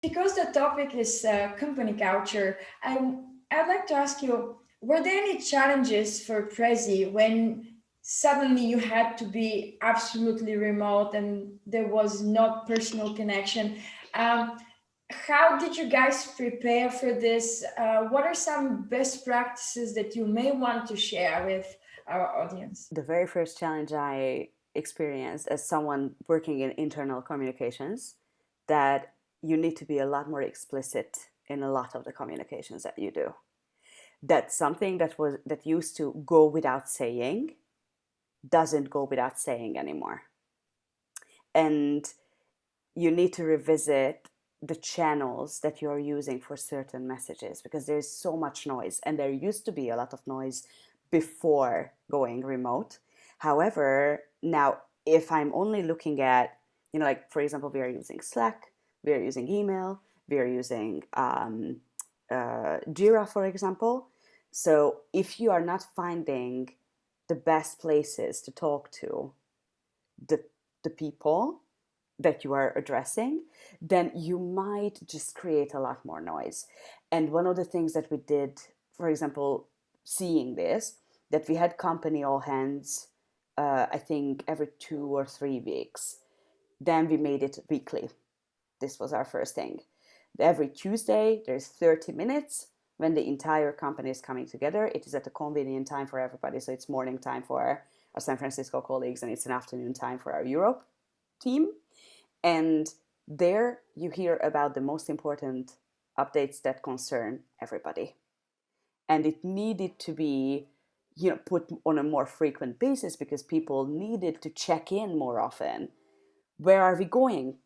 Because the topic is company culture, I'd like to ask you, were there any challenges for Prezi when suddenly you had to be absolutely remote and there was no personal connection? Um, how did you guys prepare for this? What are some best practices that you may want to share with our audience? The very first challenge I experienced as someone working in internal communications, that you need to be a lot more explicit in a lot of the communications that you do. That something that used to go without saying doesn't go without saying anymore. And you need to revisit the channels that you're using for certain messages, because there's so much noise, and there used to be a lot of noise before going remote. However, now if I'm only looking at, like for example, we are using Slack, we are using email, we are using Jira, for example. So if you are not finding the best places to talk to the, the people that you are addressing, then you might just create a lot more noise. And one of the things that we did, for example, seeing this, that we had company all hands, I think every 2 or 3 weeks. Then we made it weekly. This was our first thing. Every Tuesday, there's 30 minutes when the entire company is coming together. It is at a convenient time for everybody. So it's morning time for our San Francisco colleagues, and it's an afternoon time for our Europe team. And there you hear about the most important updates that concern everybody. And it needed to be, put on a more frequent basis, because people needed to check in more often. Where are we going?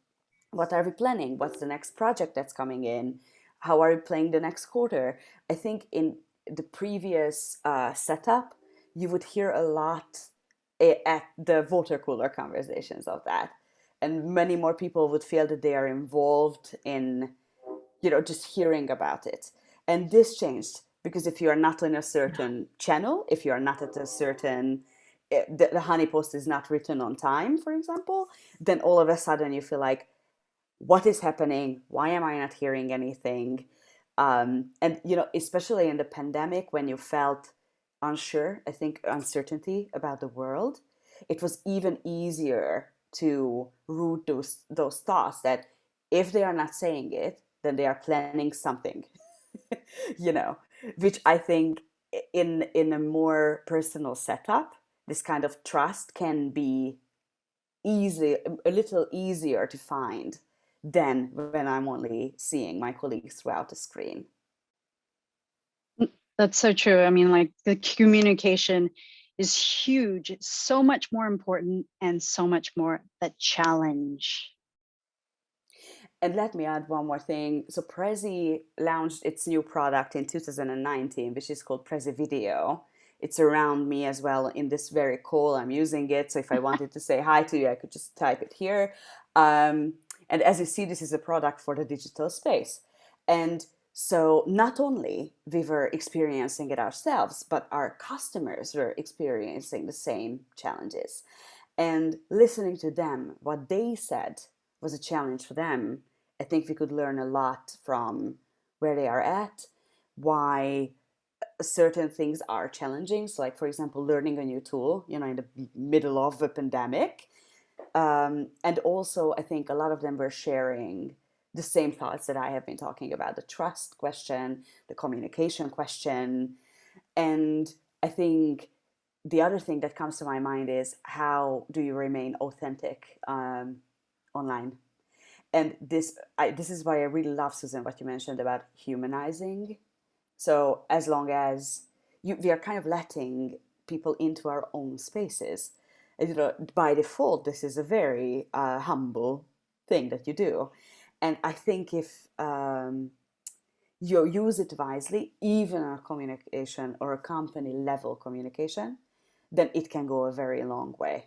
What are we planning? What's the next project that's coming in? How are we playing the next quarter? I think in the previous setup, you would hear a lot at the water cooler conversations of that. And many more people would feel that they are involved in, just hearing about it. And this changed, because if you are not in a certain channel, if you are not at a certain, the honey post is not written on time, for example, then all of a sudden you feel like, what is happening? Why am I not hearing anything? And especially in the pandemic, when you felt unsure, I think uncertainty about the world, it was even easier to root those thoughts that if they are not saying it, then they are planning something, you know, which I think in a more personal setup, this kind of trust can be easy, a little easier to find than when I'm only seeing my colleagues throughout the screen. That's so true. I mean, like the communication is huge. It's so much more important and so much more the challenge. And let me add one more thing. So Prezi launched its new product in 2019, which is called Prezi Video. It's around me as well in this very call. I'm using it. So if I wanted to say hi to you, I could just type it here. And as you see, this is a product for the digital space. And so not only we were experiencing it ourselves, but our customers were experiencing the same challenges. And listening to them, what they said was a challenge for them, I think we could learn a lot from where they are at, why certain things are challenging. So, like for example, learning a new tool, in the middle of a pandemic. And also, I think a lot of them were sharing the same thoughts that I have been talking about: the trust question, the communication question. And I think the other thing that comes to my mind is, how do you remain authentic online? And this is why I really love, Susan, what you mentioned about humanizing. So as long as we are kind of letting people into our own spaces, and, by default, this is a very humble thing that you do. And I think if you use it wisely, even a communication or a company level communication, then it can go a very long way.